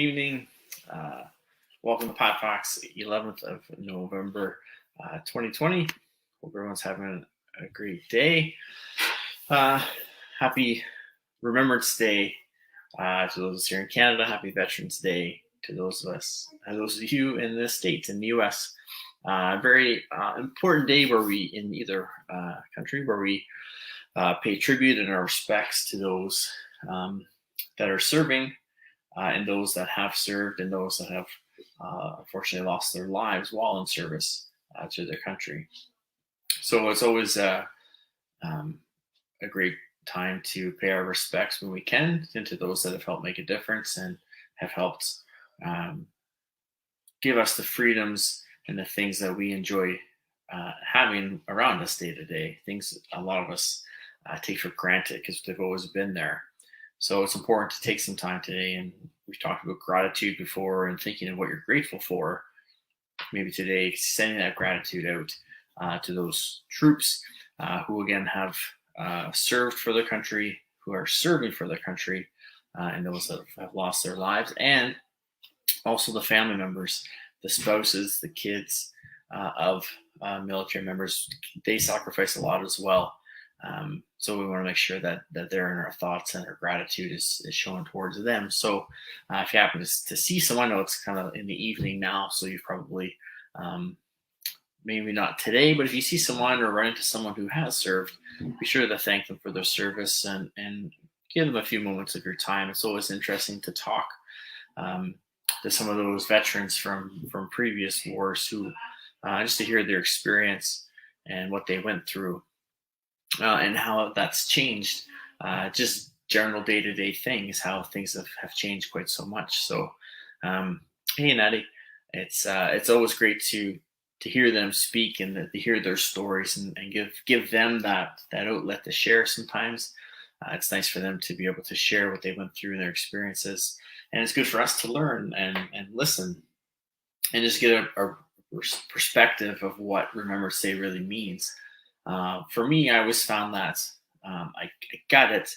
evening. Uh, Welcome to PatFacts, 11th of November, 2020. Hope everyone's having a great day. Happy Remembrance Day to those here in Canada. Happy Veterans Day to those of you in the States, in the U.S. Very important day where we, in either country, where we pay tribute and our respects to those that are serving, and those that have served, and those that have unfortunately lost their lives while in service to their country. So it's always a great time to pay our respects when we can, and to those that have helped make a difference and have helped give us the freedoms and the things that we enjoy having around us day to day. Things a lot of us take for granted because they've always been there. So it's important to take some time today, and we've talked about gratitude before and thinking of what you're grateful for. Maybe today, sending that gratitude out to those troops who again have served for their country, who are serving for their country, and those that have lost their lives, and also the family members, the spouses, the kids of military members. They sacrifice a lot as well. So we want to make sure that they're in our thoughts, and our gratitude is shown towards them. So if you happen to see someone, I know it's kind of in the evening now, so you've probably, maybe not today, but if you see someone or run into someone who has served, be sure to thank them for their service and give them a few moments of your time. It's always interesting to talk to some of those veterans from previous wars, who just to hear their experience and what they went through. And how that's changed, just general day-to-day things, how things have changed quite so much. So, hey, Natty, it's always great to hear them speak, and to hear their stories, and give them that outlet to share. Sometimes it's nice for them to be able to share what they went through and their experiences, and it's good for us to learn and listen, and just get a perspective of what Remembrance Day really means. For me, I always found that I got it,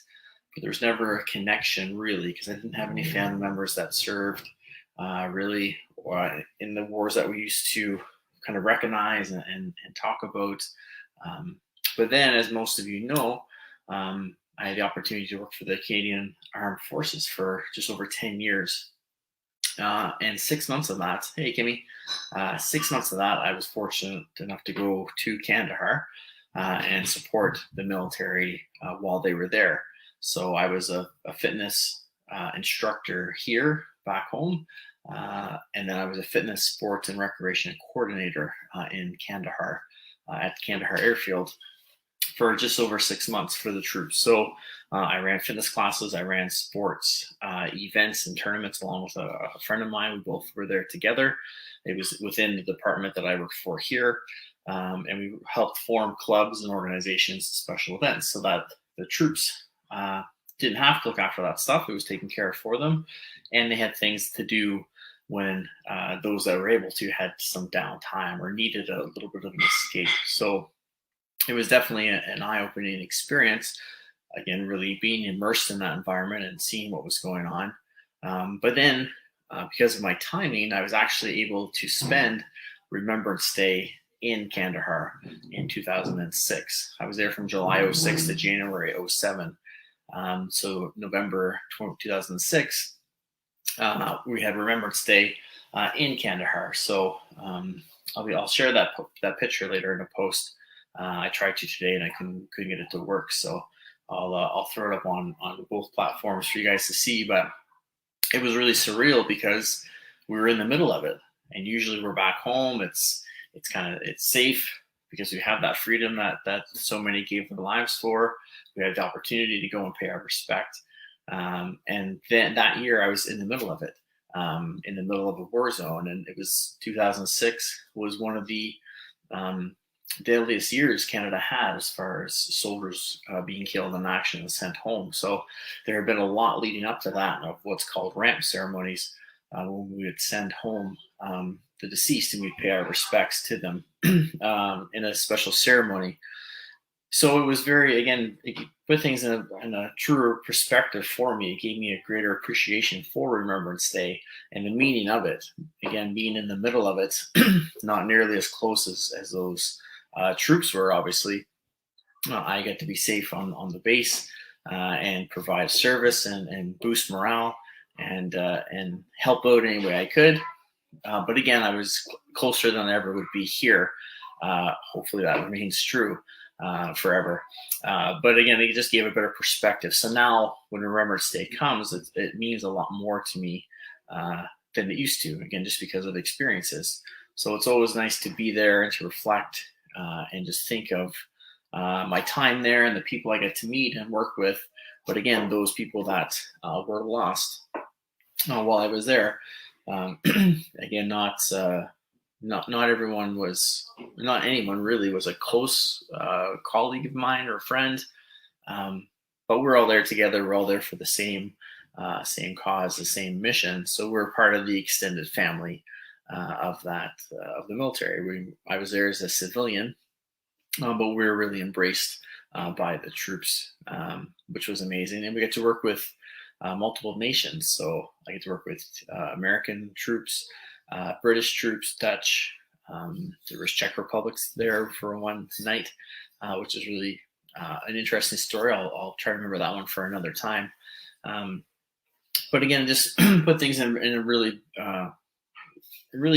but there was never a connection really, because I didn't have any family members that served really, or in the wars that we used to kind of recognize and talk about. But then, as most of you know, I had the opportunity to work for the Canadian Armed Forces for just over 10 years. And 6 months of that, hey Kimmy, 6 months of that, I was fortunate enough to go to Kandahar and support the military while they were there. So I was a fitness instructor here back home, and then I was a fitness, sports, and recreation coordinator in Kandahar at Kandahar Airfield for just over 6 months for the troops. So I ran fitness classes, I ran sports events and tournaments along with a friend of mine. We both were there together. It was within the department that I worked for here. And we helped form clubs and organizations, special events, so that the troops didn't have to look after that stuff. It was taken care of for them, and they had things to do when those that were able to had some downtime or needed a little bit of an escape. So it was definitely an eye-opening experience. Again, really being immersed in that environment and seeing what was going on. But then, because of my timing, I was actually able to spend Remembrance Day in Kandahar in 2006. I was there from July 06 to January 07. So November 2006, we had Remembrance Day in Kandahar. So I'll share that picture later in a post. I tried to today and I couldn't get it to work. So I'll throw it up on both platforms for you guys to see. But it was really surreal because we were in the middle of it, and usually we're back home. It's safe because we have that freedom that so many gave their lives for. We had the opportunity to go and pay our respect. And then that year I was in the middle of it, in the middle of a war zone. And it was 2006 was one of the deadliest years Canada had as far as soldiers being killed in action and sent home. So there had been a lot leading up to that of what's called ramp ceremonies, when we would send home the deceased, and we'd pay our respects to them in a special ceremony So it was very, again, it put things in a truer perspective for me. It gave me a greater appreciation for Remembrance Day and the meaning of it. Again, being in the middle of it, not nearly as close as those troops were, obviously. I get to be safe on the base and provide service and boost morale and help out any way I could. But again, I was closer than I ever would be here. Hopefully that remains true forever. But again, it just gave a better perspective. So now when Remembrance Day comes, it means a lot more to me than it used to, again, just because of the experiences. So it's always nice to be there and to reflect and just think of my time there and the people I get to meet and work with. But again, those people that were lost while I was there. Again, not everyone was, not anyone really was a close colleague of mine or friend, but we're all there together. We're all there for the same cause, the same mission. So we're part of the extended family of the military. I was there as a civilian, but we were really embraced by the troops, which was amazing. And we get to work with multiple nations. So I get to work with American troops, British troops, Dutch. There was Czech Republics there for one night, which is really an interesting story. I'll try to remember that one for another time. But again, just put things in a really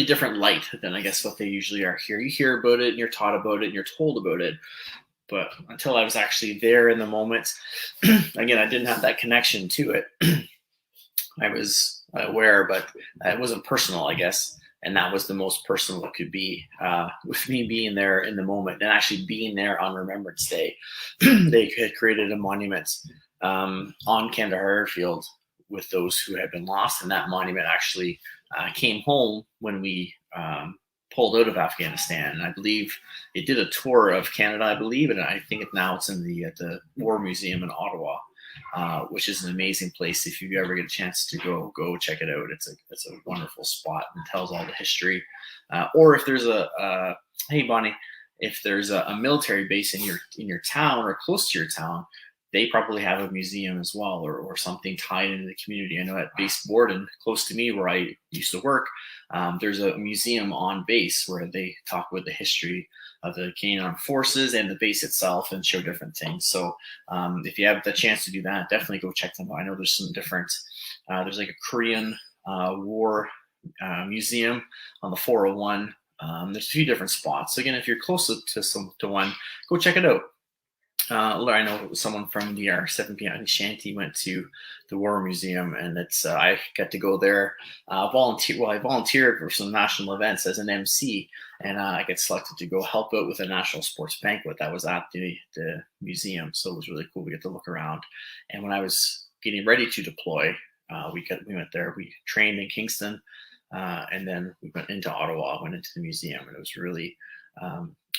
different light than I guess what they usually are here. You hear about it and you're taught about it and you're told about it. But until I was actually there in the moment, again, I didn't have that connection to it. I was aware, but it wasn't personal, I guess. And that was the most personal it could be, with me being there in the moment and actually being there on Remembrance Day. They had created a monument on Kandahar Airfield with those who had been lost. And that monument actually came home when we pulled out of Afghanistan. And I believe it did a tour of Canada, I believe, and I think now it's in at the War Museum in Ottawa, which is an amazing place. If you ever get a chance to go check it out. It's a wonderful spot and tells all the history. Or if there's hey Bonnie, if there's a military base in your town or close to your town, they probably have a museum as well, or something tied into the community. I know at Base Borden, close to me where I used to work, there's a museum on base where they talk about the history of the Canadian Armed Forces and the base itself and show different things. So if you have the chance to do that, definitely go check them out. I know there's some different, there's like a Korean War museum on the 401. There's a few different spots. So again, if you're close to one, go check it out. I know someone from the 7 Shanty went to the War Museum, and I got to go there volunteer. Well, I volunteered for some national events as an MC, and I got selected to go help out with a national sports banquet that was at the museum. So it was really cool. We get to look around, and when I was getting ready to deploy, we went there. We trained in Kingston, and then we went into Ottawa. Went into the museum, and it was really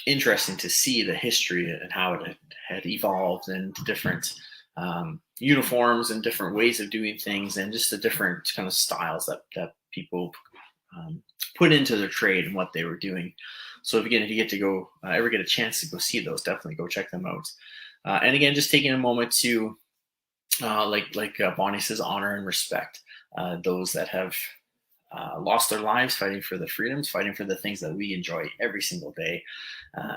interesting to see the history and how it had evolved and different uniforms and different ways of doing things and just the different kind of styles that people put into their trade and what they were doing. So if you get to go, ever get a chance to go see those, definitely go check them out. And again, just taking a moment to, like Bonnie says, honor and respect those that have lost their lives fighting for the freedoms, fighting for the things that we enjoy every single day.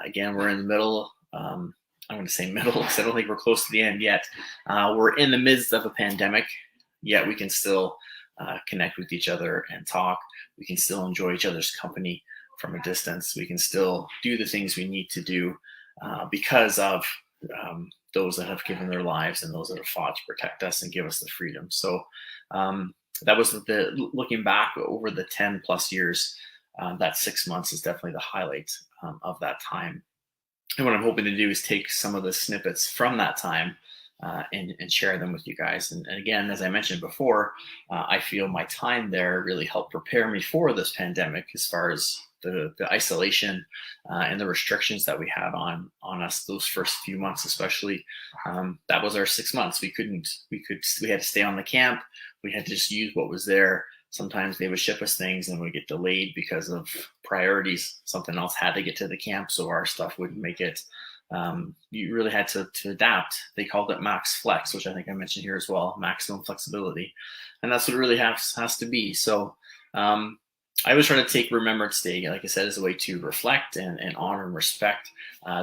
Again, we're in the middle. I'm going to say middle because I don't think we're close to the end yet. We're in the midst of a pandemic, yet we can still connect with each other and talk. We can still enjoy each other's company from a distance. We can still do the things we need to do because of those that have given their lives and those that have fought to protect us and give us the freedom. So that was looking back over the 10 plus years, that 6 months is definitely the highlight of that time. And what I'm hoping to do is take some of the snippets from that time and share them with you guys. And again, as I mentioned before, I feel my time there really helped prepare me for this pandemic as far as the isolation and the restrictions that we had on us those first few months, especially. That was our 6 months. We had to stay on the camp. We had to just use what was there. Sometimes they would ship us things and would get delayed because of priorities. Something else had to get to the camp, so our stuff wouldn't make it. you really had to adapt. They called it max flex, which I think I mentioned here as well, maximum flexibility. And that's what it really has to be. So I always try to take Remembrance Day, like I said, as a way to reflect and honor and respect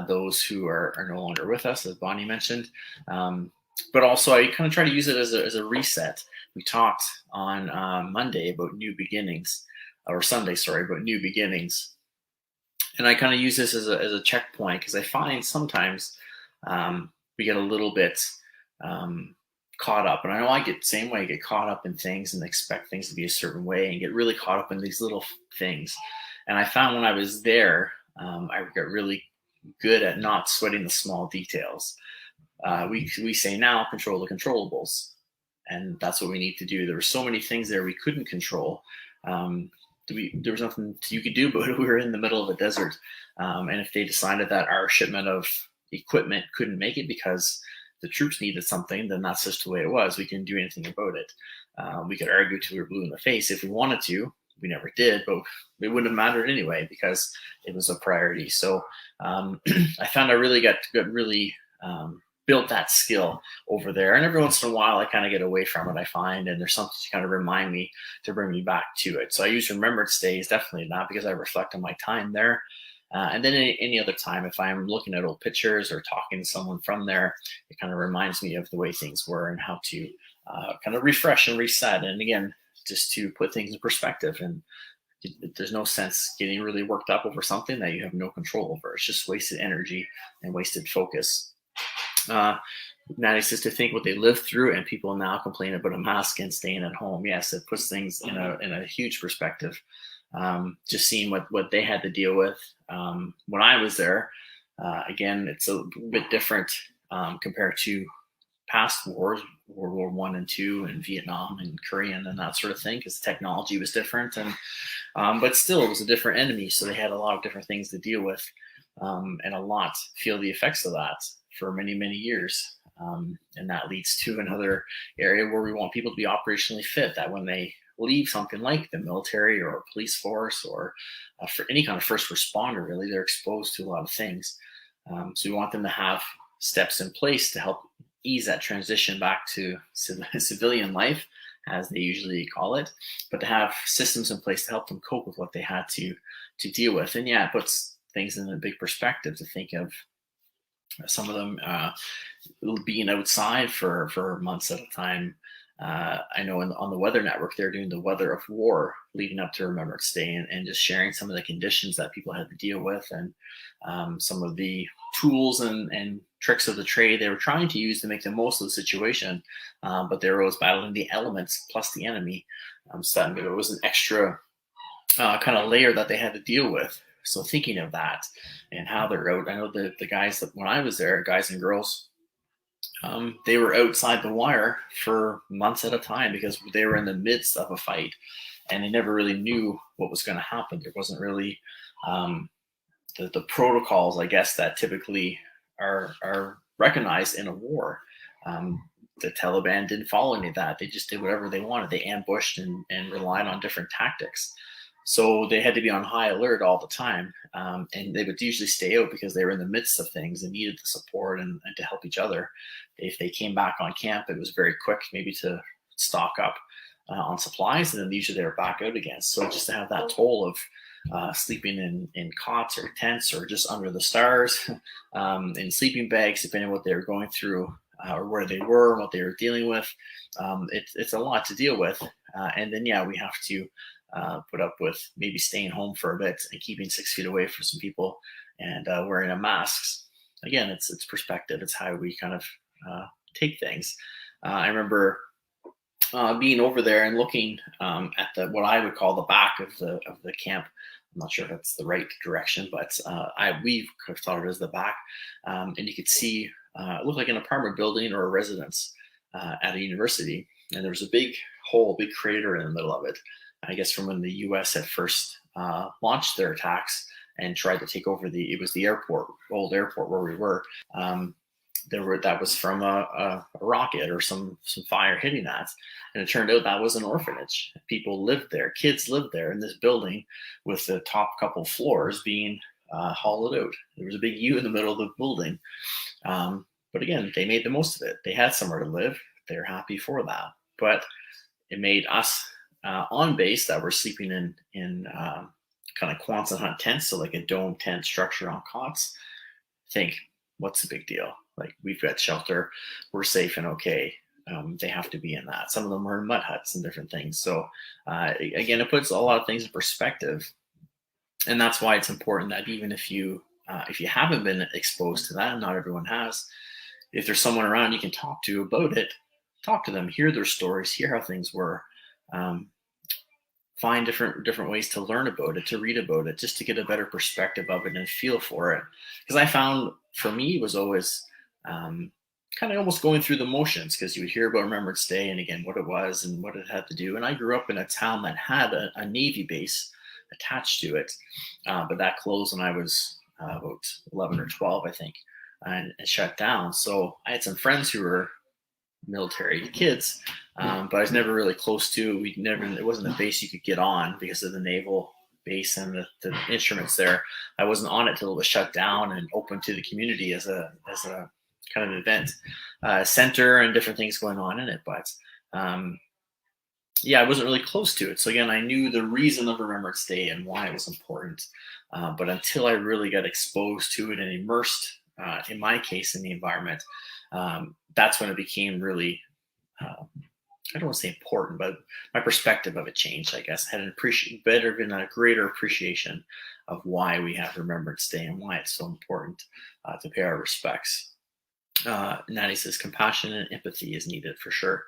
those who are no longer with us, as Bonnie mentioned. But also, I kind of try to use it as a reset. We talked on Monday about new beginnings, or Sunday, sorry, about new beginnings. And I kind of use this as a checkpoint, because I find sometimes we get a little bit caught up. And I know I get the same way. I get caught up in things and expect things to be a certain way and get really caught up in these little things. And I found when I was there, I got really good at not sweating the small details. We say now, control the controllables. And that's what we need to do. There were so many things there we couldn't control. There was nothing you could do, but we were in the middle of a desert. And if they decided that our shipment of equipment couldn't make it because the troops needed something, then that's just the way it was. We couldn't do anything about it. We could argue till we were blue in the face if we wanted to. We never did, but it wouldn't have mattered anyway because it was a priority. So I found I really got really built that skill over there. And every once in a while, I kind of get away from it, I find, and there's something to kind of remind me to bring me back to it. So I use Remembrance Days, definitely not because I reflect on my time there. And then any other time, if I'm looking at old pictures or talking to someone from there, it kind of reminds me of the way things were and how to kind of refresh and reset. And again, just to put things in perspective. And there's no sense getting really worked up over something that you have no control over. It's just wasted energy and wasted focus. Maddie says to think what they lived through, and people now complain about a mask and staying at home. Yes, it puts things in a huge perspective. Just seeing what they had to deal with when I was there. Again, it's a bit different compared to past wars, World War I and II, and Vietnam and Korean and that sort of thing, because technology was different, and but still it was a different enemy, so they had a lot of different things to deal with, and a lot feel the effects of that for many years. And that leads to another area where we want people to be operationally fit, that when they leave something like the military or police force or for any kind of first responder, really, they're exposed to a lot of things. So we want them to have steps in place to help ease that transition back to civilian life, as they usually call it, but to have systems in place to help them cope with what they had to deal with. And yeah, it puts things in a big perspective to think of some of them being outside for months at a time. I know on the Weather Network, they're doing the weather of war leading up to Remembrance Day, and just sharing some of the conditions that people had to deal with, and some of the tools and tricks of the trade they were trying to use to make the most of the situation. But they were always battling the elements plus the enemy. So it was an extra kind of layer that they had to deal with. So thinking of that and how they're out, I know the guys that when I was there, guys and girls, they were outside the wire for months at a time because they were in the midst of a fight, and they never really knew what was going to happen. There wasn't really the protocols, I guess, that typically are recognized in a war. The Taliban didn't follow any of that. They just did whatever they wanted. They ambushed and relied on different tactics. So they had to be on high alert all the time. And they would usually stay out because they were in the midst of things and needed the support and to help each other. If they came back on camp, it was very quick, maybe to stock up on supplies, and then usually they were back out again. So just to have that toll of sleeping in cots or tents or just under the stars, in sleeping bags, depending on what they were going through or where they were and what they were dealing with, it's a lot to deal with. And then, yeah, we have to put up with maybe staying home for a bit and keeping 6 feet away from some people and wearing a masks. Again, it's perspective. It's how we kind of take things. I remember being over there and looking at what I would call the back of the camp. I'm not sure if that's the right direction, but we thought of it as the back. And you could see it looked like an apartment building or a residence at a university. And there was a big hole, big crater in the middle of it. I guess from when the U.S. had first launched their attacks and tried to take over it was the airport, old airport where we were. That was from a rocket or some fire hitting that, and it turned out that was an orphanage. People lived there, kids lived there in this building, with the top couple floors being hollowed out. There was a big U in the middle of the building. But again, they made the most of it. They had somewhere to live. They're happy for that. But it made us on base that were sleeping in kind of Quonset hut tents, so like a dome tent structure on cots, think, what's the big deal? Like, we've got shelter, we're safe and okay. They have to be in that. Some of them are in mud huts and different things. So again, it puts a lot of things in perspective, and that's why it's important that even if you haven't been exposed to that, and not everyone has, if there's someone around you can talk to about it, talk to them, hear their stories, hear how things were. Um, Find different ways to learn about it, to read about it, just to get a better perspective of it and feel for it. Because I found for me it was always kind of almost going through the motions, because you would hear about Remembrance Day and again what it was and what it had to do. And I grew up in a town that had a Navy base attached to it, but that closed when I was about 11 or 12, I think, and shut down. So I had some friends who were military kids, but I was never really close to. It wasn't a base you could get on because of the naval base and the instruments there. I wasn't on it till it was shut down and open to the community as a kind of event center and different things going on in it. But yeah, I wasn't really close to it. So again, I knew the reason of Remembrance Day and why it was important. But until I really got exposed to it and immersed, in my case, in the environment, that's when it became really, I don't want to say important, but my perspective of it changed, I guess. I had a greater appreciation of why we have Remembrance Day and why it's so important to pay our respects. Natty says compassion and empathy is needed for sure.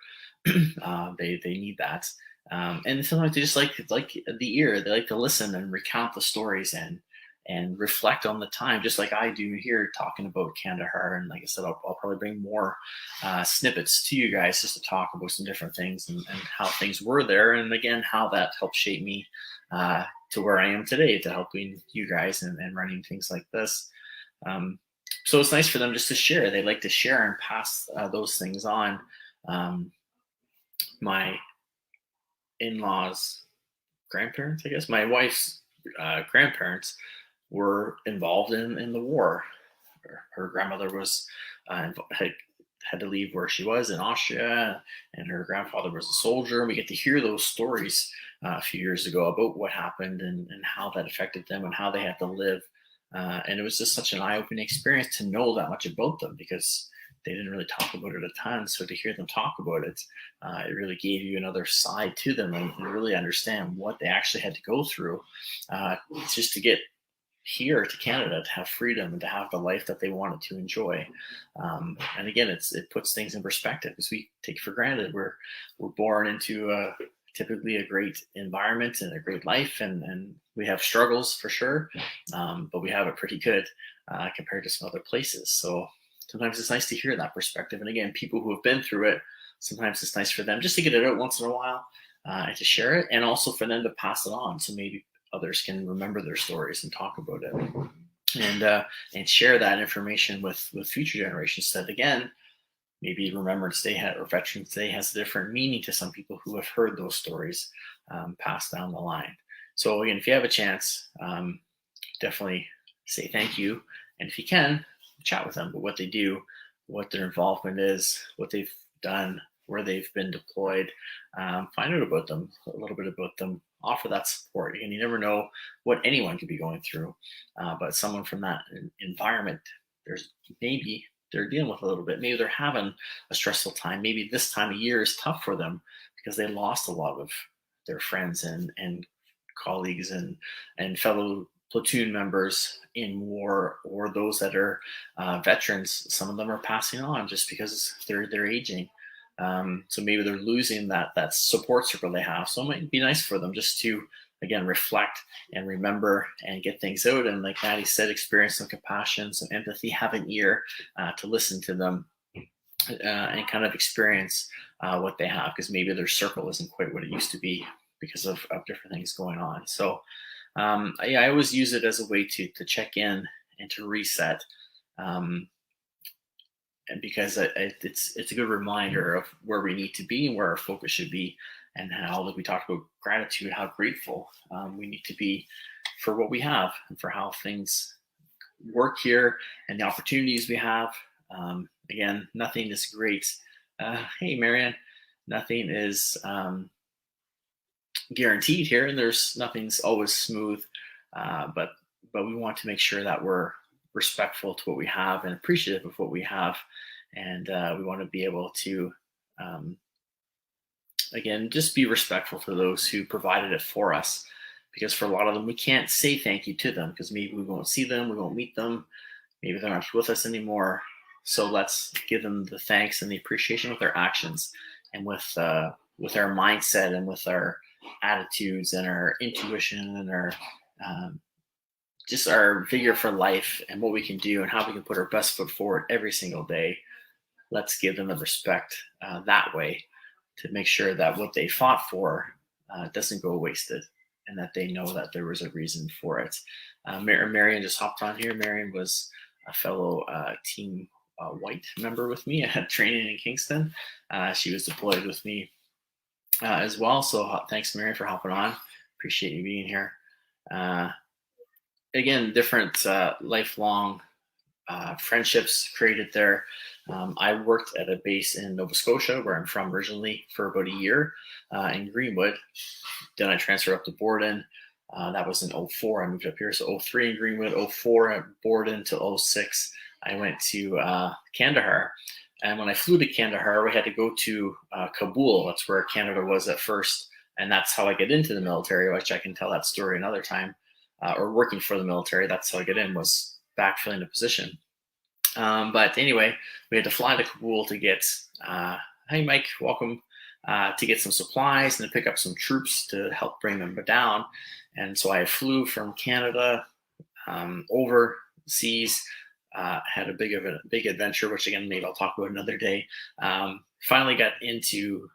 They need that. And sometimes they just like the ear. They like to listen and recount the stories and reflect on the time, just like I do here talking about Kandahar. And like I said, I'll probably bring more snippets to you guys just to talk about some different things and how things were there. And again, how that helped shape me to where I am today, to helping you guys and running things like this. So it's nice for them just to share. They like to share and pass those things on. My in-laws, grandparents, I guess, my wife's grandparents were involved in the war. Her grandmother was had to leave where she was in Austria, and her grandfather was a soldier. And we get to hear those stories a few years ago about what happened and how that affected them and how they had to live. And it was just such an eye-opening experience to know that much about them, because they didn't really talk about it a ton. So to hear them talk about it, it really gave you another side to them and really understand what they actually had to go through just to get here to Canada, to have freedom and to have the life that they wanted to enjoy. And again, it puts things in perspective, because we take for granted we're born into typically a great environment and a great life, and we have struggles for sure, but we have it pretty good compared to some other places. So sometimes it's nice to hear that perspective. And again, people who have been through it, sometimes it's nice for them just to get it out once in a while and to share it, and also for them to pass it on, so maybe others can remember their stories and talk about it, and share that information with future generations. That again, maybe Remembrance Day or Veterans Day has a different meaning to some people who have heard those stories passed down the line. So again, if you have a chance, definitely say thank you, and if you can, chat with them about what they do, what their involvement is, what they've done, where they've been deployed. Find out about them, a little bit about them, offer that support. And you never know what anyone could be going through, but someone from that environment, maybe they're dealing with a little bit. Maybe they're having a stressful time. Maybe this time of year is tough for them because they lost a lot of their friends and colleagues and fellow platoon members in war, or those that are veterans. Some of them are passing on just because they're aging. So maybe they're losing that support circle they have. So it might be nice for them just to, again, reflect and remember and get things out. And like Maddie said, experience some compassion, some empathy, have an ear to listen to them and kind of experience what they have, because maybe their circle isn't quite what it used to be because of different things going on. So I always use it as a way to check in and to reset. And because it's a good reminder of where we need to be and where our focus should be, and how, like we talked about gratitude, how grateful we need to be for what we have and for how things work here and the opportunities we have. Again, nothing is great. Hey, Marianne, nothing is guaranteed here, and there's nothing's always smooth. But we want to make sure that we're respectful to what we have and appreciative of what we have, and we want to be able to um, again just be respectful to those who provided it for us, because for a lot of them we can't say thank you to them because maybe we won't see them, we won't meet them, maybe they're not with us anymore. So let's give them the thanks and the appreciation with our actions and with our mindset and with our attitudes and our intuition and our just our vigor for life and what we can do and how we can put our best foot forward every single day. Let's give them the respect that way to make sure that what they fought for doesn't go wasted and that they know that there was a reason for it. Marion just hopped on here. Marion was a fellow Team White member with me at training in Kingston. She was deployed with me as well. So thanks, Marion, for hopping on. Appreciate you being here. Again, different lifelong friendships created there. I worked at a base in Nova Scotia, where I'm from originally, for about a year in Greenwood. Then I transferred up to Borden. That was in 04. I moved up here. So 03 in Greenwood, 04 at Borden to 06. I went to Kandahar. And when I flew to Kandahar, we had to go to Kabul. That's where Canada was at first. And that's how I get into the military, which I can tell that story another time. Or working for the military, that's how I get in, was backfilling the position. But anyway, we had to fly to Kabul to get, hey Mike, welcome, to get some supplies and to pick up some troops to help bring them down. And so I flew from Canada overseas, had a big adventure, which again, maybe I'll talk about another day. Finally got into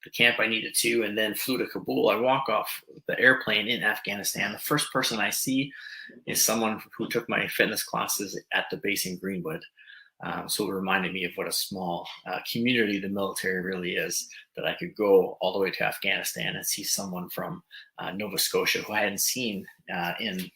the camp I needed to, and then flew to Kabul. I walk off the airplane in Afghanistan. The first person I see is someone who took my fitness classes at the base in Greenwood. So it reminded me of what a small community the military really is, that I could go all the way to Afghanistan and see someone from Nova Scotia who I hadn't seen in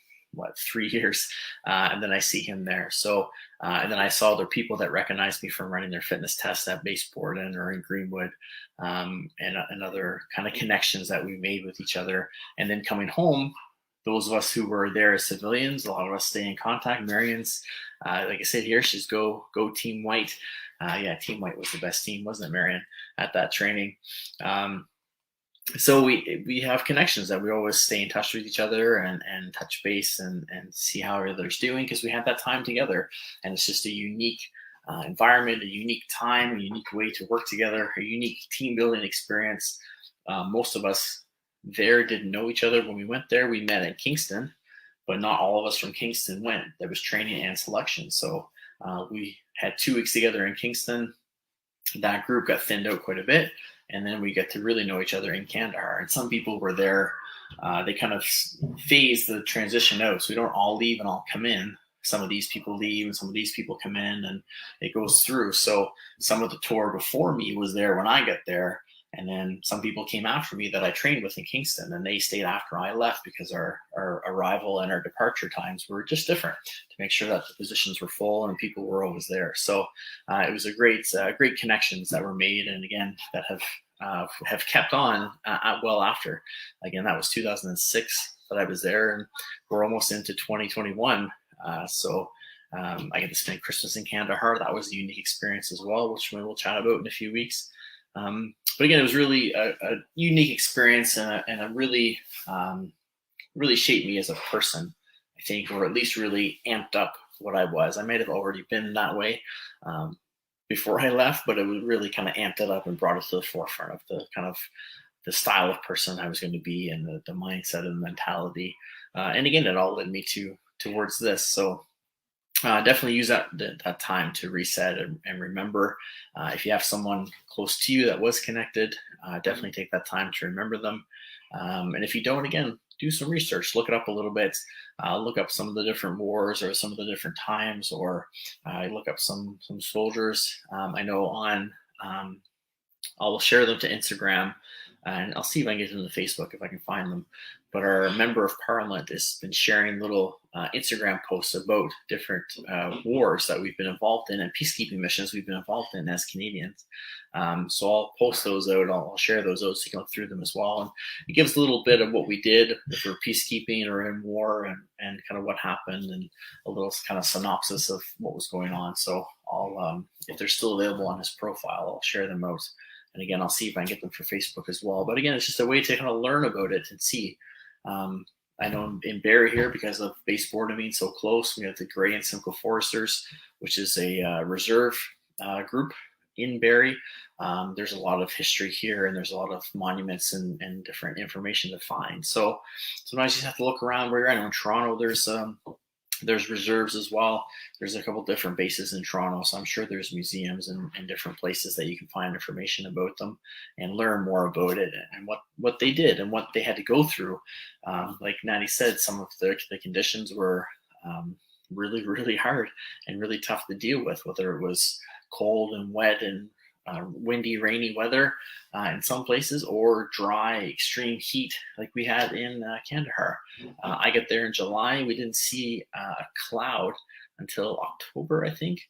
3 years, and then I see him there. So and then I saw other people that recognized me from running their fitness tests at base Borden or in Greenwood, and other kind of connections that we made with each other. And then coming home, those of us who were there as civilians, a lot of us stay in contact. Marion's, like I said here, she's go Team White. Yeah, Team White was the best team, wasn't it, Marion, at that training? So we have connections that we always stay in touch with each other and touch base and see how others doing, because we had that time together. And it's just a unique environment, a unique time, a unique way to work together, a unique team building experience. Most of us there didn't know each other when we went there. We met in Kingston, but not all of us from Kingston went. There was training and selection. So we had 2 weeks together in Kingston. That group got thinned out quite a bit. And then we get to really know each other in Kandahar. And some people were there. They kind of phase the transition out. So we don't all leave and all come in. Some of these people leave and some of these people come in, and it goes through. So some of the tour before me was there when I got there. And then some people came after me that I trained with in Kingston, and they stayed after I left because our arrival and our departure times were just different, to make sure that the positions were full and people were always there. So it was a great connections that were made, and again, that have kept on well after. Again, that was 2006 that I was there, and we're almost into 2021. So I get to spend Christmas in Kandahar. That was a unique experience as well, which we'll chat about in a few weeks. But again, it was really a unique experience, and a really shaped me as a person, I think, or at least really amped up what I was. I might have already been that way before I left, but it really kind of amped it up and brought it to the forefront of the kind of the style of person I was going to be, and the mindset and the mentality. And again, it all led me towards this. So definitely use that time to reset and remember. If you have someone close to you that was connected, definitely take that time to remember them. And if you don't, again, do some research, look it up a little bit, look up some of the different wars or some of the different times, or look up some soldiers. I know I'll share them to Instagram. and I'll see if I can get them to Facebook if I can find them. But our member of parliament has been sharing little Instagram posts about different wars that we've been involved in and peacekeeping missions we've been involved in as Canadians. So I'll post those out. I'll share those out so you can look through them as well. And it gives a little bit of what we did if we're peacekeeping or in war, and kind of what happened, and a little kind of synopsis of what was going on. So I'll, if they're still available on his profile, I'll share them out. And again, I'll see if I can get them for Facebook as well. But again, it's just a way to kind of learn about it and see. I know in Barrie here, because of base border being so close, we have the Grey and Simcoe Foresters, which is a reserve group in Barrie. There's a lot of history here, and there's a lot of monuments and different information to find. So sometimes you have to look around where you're at. I know in Toronto, there's reserves as well. There's a couple different bases in Toronto, so I'm sure there's museums and different places that you can find information about them and learn more about it and what they did and what they had to go through. Like Natty said, some of the conditions were really, really hard and really tough to deal with, whether it was cold and wet and windy, rainy weather in some places, or dry, extreme heat like we had in Kandahar. I got there in July. We didn't see a cloud until October, I think,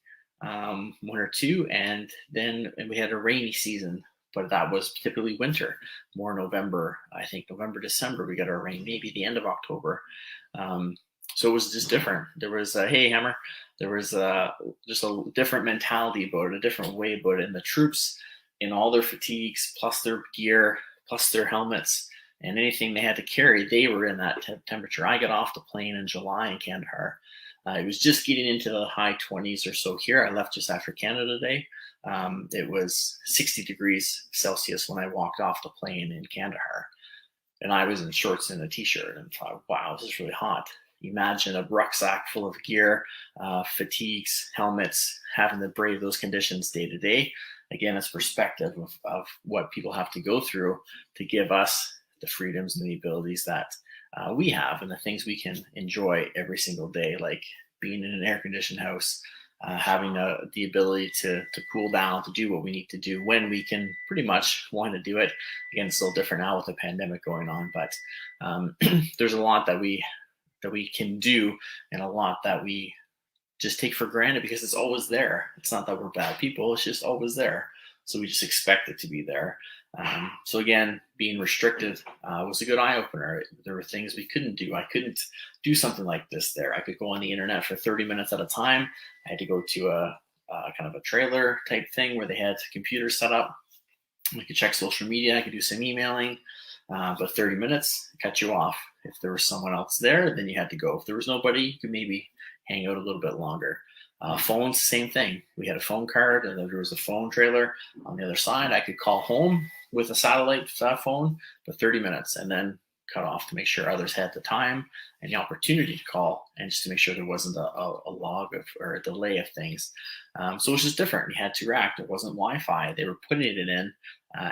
1 or 2, and then we had a rainy season. But that was typically winter, more November. I think November, December, we got our rain, maybe the end of October. So it was just different. There was hey, Hammer. There was just a different mentality about it, a different way about it. And the troops, in all their fatigues, plus their gear, plus their helmets, and anything they had to carry, they were in that temperature. I got off the plane in July in Kandahar. It was just getting into the high 20s or so here. I left just after Canada Day. It was 60 degrees Celsius when I walked off the plane in Kandahar. And I was in shorts and a t-shirt and thought, wow, this is really hot. Imagine a rucksack full of gear, fatigues, helmets, having to brave those conditions day to day. Again, it's perspective of what people have to go through to give us the freedoms and the abilities that we have and the things we can enjoy every single day, like being in an air-conditioned house, having the ability to cool down, to do what we need to do when we can pretty much want to do it. Again, it's still different now with the pandemic going on, but there's a lot that we can do and a lot that we just take for granted because it's always there. It's not that we're bad people, it's just always there. So we just expect it to be there. So again, being restricted was a good eye-opener. There were things we couldn't do. I couldn't do something like this there. I could go on the internet for 30 minutes at a time. I had to go to a kind of a trailer type thing where they had computers set up. I could check social media. I could do some emailing. But 30 minutes, cut you off. If there was someone else there, then you had to go. If there was nobody, you could maybe hang out a little bit longer. Phones, same thing. We had a phone card, and there was a phone trailer on the other side. I could call home with a satellite phone for 30 minutes and then cut off to make sure others had the time and the opportunity to call, and just to make sure there wasn't a log of or a delay of things. So it was just different. You had to react. It wasn't Wi-Fi. They were putting it in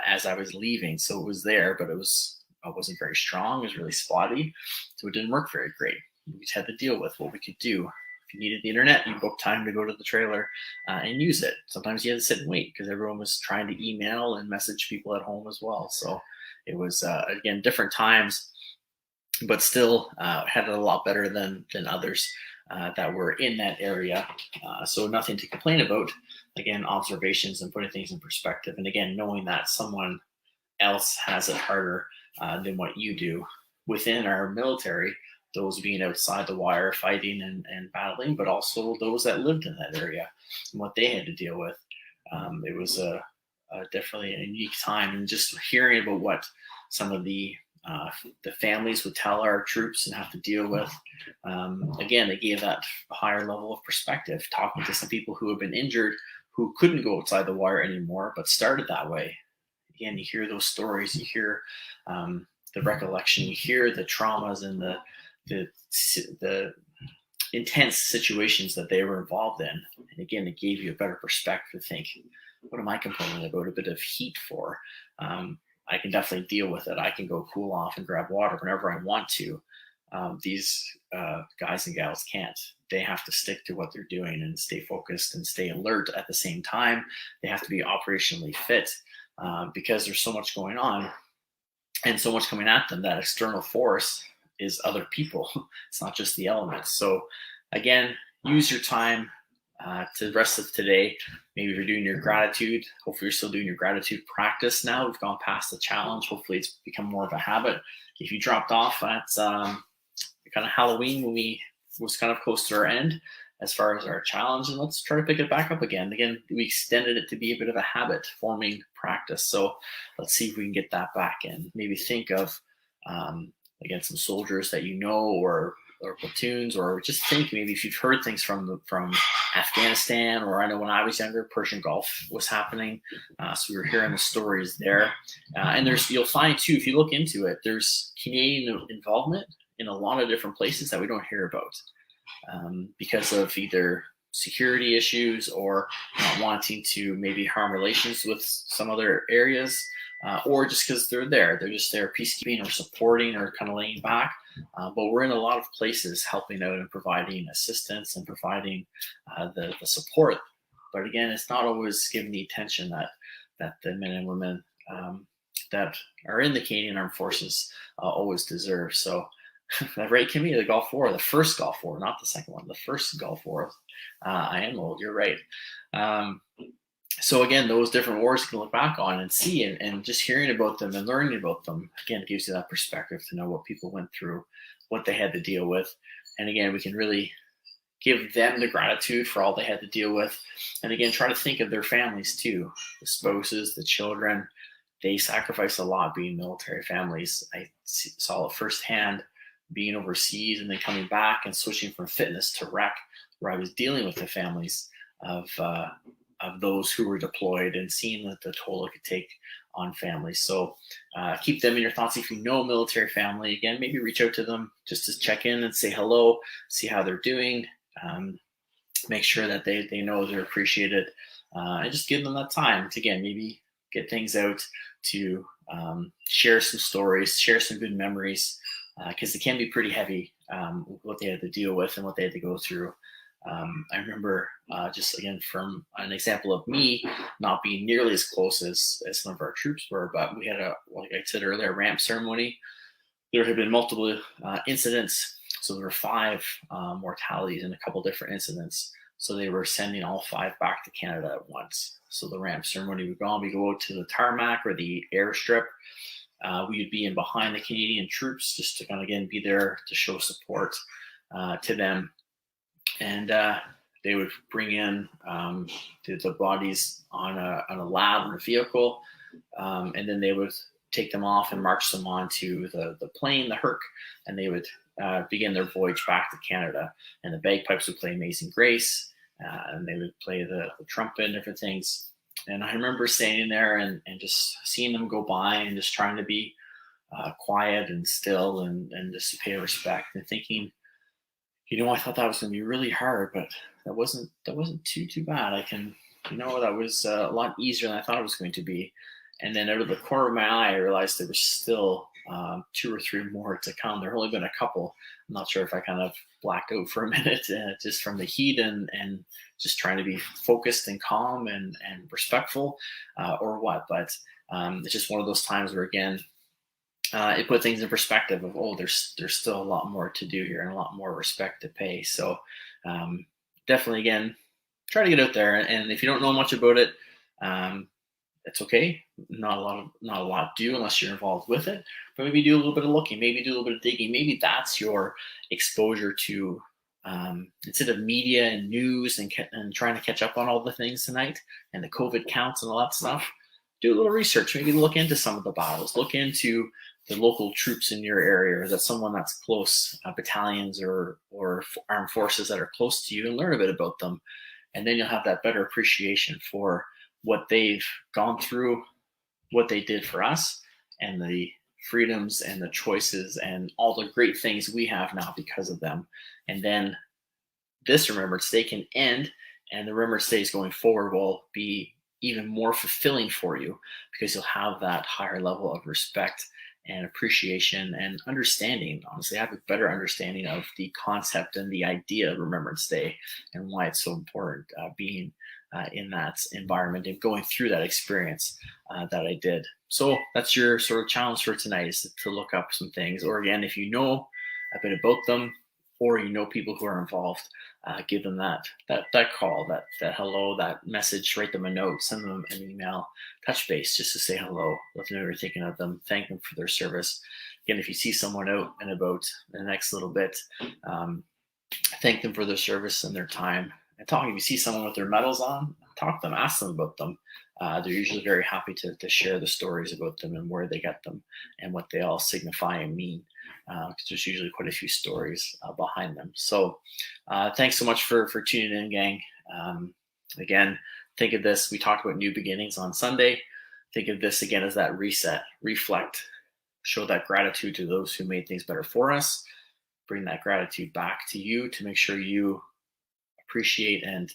as I was leaving, so it was there, but it wasn't very strong. It was really spotty, so it didn't work very great. We just had to deal with what we could do. If you needed the internet, you booked time to go to the trailer and use it. Sometimes you had to sit and wait because everyone was trying to email and message people at home as well. So it was, again, different times, but still had it a lot better than others that were in that area. So nothing to complain about. Again, observations and putting things in perspective. And again, knowing that someone else has it harder than what you do within our military, those being outside the wire fighting and battling, but also those that lived in that area and what they had to deal with. It was definitely a unique time, and just hearing about what some of the families would tell our troops and have to deal with. Again, it gave that higher level of perspective, talking to some people who have been injured, who couldn't go outside the wire anymore, but started that way. Again, you hear those stories, you hear the recollection, you hear the traumas and the intense situations that they were involved in. And again, it gave you a better perspective to think, what am I complaining about a bit of heat for? I can definitely deal with it. I can go cool off and grab water whenever I want to. These guys and gals can't. They have to stick to what they're doing and stay focused and stay alert at the same time. They have to be operationally fit because there's so much going on. and so much coming at them. That external force is other people. It's not just the elements. So again, use your time to the rest of today. Maybe if you're doing your gratitude, hopefully you're still doing your gratitude practice now. We've gone past the challenge. Hopefully it's become more of a habit. If you dropped off at kind of Halloween when we was kind of close to our end as far as our challenge, and let's try to pick it back up again. Again, we extended it to be a bit of a habit forming practice. So let's see if we can get that back in. Maybe think of again some soldiers that you know, or platoons, or just think maybe if you've heard things from Afghanistan, or I know when I was younger, Persian Gulf was happening, so we were hearing the stories there. And you'll find too, if you look into it, there's Canadian involvement in a lot of different places that we don't hear about, because of either security issues or not wanting to maybe harm relations with some other areas, or just because they're there. They're just there peacekeeping or supporting or kind of laying back. But we're in a lot of places helping out and providing assistance and providing the support. But again, it's not always given the attention that the men and women that are in the Canadian Armed Forces always deserve. So that right, Kimmy, the Gulf War, the first Gulf War, not the second one, the first Gulf War. I am old, you're right. So again, those different wars you can look back on and see, and just hearing about them and learning about them, again, gives you that perspective to know what people went through, what they had to deal with. And again, we can really give them the gratitude for all they had to deal with. And again, try to think of their families too, the spouses, the children. They sacrifice a lot being military families. I saw it firsthand being overseas and then coming back and switching from fitness to rec, where I was dealing with the families of those who were deployed and seeing the toll it could take on families. So keep them in your thoughts. If you know a military family, again, maybe reach out to them just to check in and say hello, see how they're doing, make sure that they know they're appreciated, and just give them that time to, again, maybe get things out, to share some stories, share some good memories, because it can be pretty heavy, what they had to deal with and what they had to go through. I remember, just again from an example of me not being nearly as close as some of our troops were, but we had like I said earlier, ramp ceremony. There had been multiple incidents, so there were 5 mortalities in a couple different incidents. So they were sending all 5 back to Canada at once. So the ramp ceremony would go on. We go out to the tarmac or the airstrip. We would be in behind the Canadian troops just to kind of, again, be there to show support to them. And they would bring in the bodies on a lab or a vehicle, and then they would take them off and march them onto the plane, the Herc, and they would begin their voyage back to Canada. And the bagpipes would play Amazing Grace, and they would play the trumpet and different things. And I remember standing there and just seeing them go by and just trying to be quiet and still and just to pay respect, and thinking, I thought that was going to be really hard, but that wasn't too bad. That was a lot easier than I thought it was going to be. And then out of the corner of my eye, I realized there was still 2 or 3 more to come. There have only been a couple. I'm not sure if I kind of blacked out for a minute, just from the heat and just trying to be focused and calm and respectful, or what. But it's just one of those times where, again, it put things in perspective of, there's still a lot more to do here and a lot more respect to pay. So definitely, again, try to get out there. And if you don't know much about it, it's okay. Not a lot to do unless you're involved with it. But maybe do a little bit of looking, maybe do a little bit of digging. Maybe that's your exposure to, instead of media and news and trying to catch up on all the things tonight and the COVID counts and all that stuff. Do a little research. Maybe look into some of the battles. Look into the local troops in your area, or that someone that's close, battalions or armed forces that are close to you, and learn a bit about them. And then you'll have that better appreciation for what they've gone through, what they did for us, and the freedoms and the choices and all the great things we have now because of them. And then this Remembrance Day can end, and the Remembrance Days going forward will be even more fulfilling for you, because you'll have that higher level of respect and appreciation and understanding. Honestly, I have a better understanding of the concept and the idea of Remembrance Day and why it's so important, being in that environment and going through that experience that I did. So that's your sort of challenge for tonight, is to look up some things. Or again, if you know a bit about them, or you know people who are involved, give them that call, that hello, that message, write them a note, send them an email, touch base just to say hello, let them know you're thinking of them, thank them for their service. Again, if you see someone out and about in the next little bit, thank them for their service and their time. And talk, if you see someone with their medals on, talk to them, ask them about them. They're usually very happy to share the stories about them and where they get them and what they all signify and mean. Because there's usually quite a few stories behind them. So thanks so much for tuning in, gang. Again, think of this. We talked about new beginnings on Sunday. Think of this again as that reset, reflect, show that gratitude to those who made things better for us. Bring that gratitude back to you to make sure you appreciate and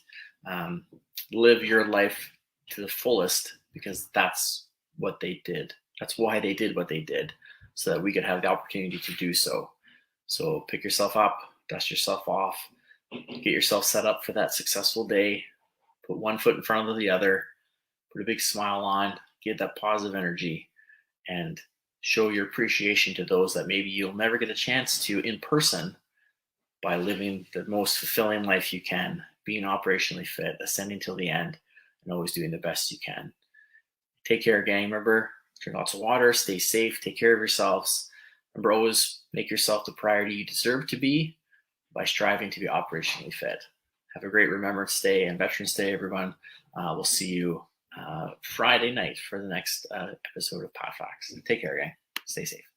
live your life to the fullest, because that's what they did. That's why they did what they did, so that we could have the opportunity to do so. So pick yourself up, dust yourself off, get yourself set up for that successful day, put one foot in front of the other, put a big smile on, get that positive energy, and show your appreciation to those that maybe you'll never get a chance to in person, by living the most fulfilling life you can, being operationally fit, ascending till the end, and always doing the best you can. Take care, gang. Remember, drink lots of water, stay safe, take care of yourselves. Remember, always make yourself the priority you deserve to be by striving to be operationally fit. Have a great Remembrance Day and Veterans Day, everyone. We'll see you Friday night for the next episode of PatFacts. Take care, gang. Stay safe.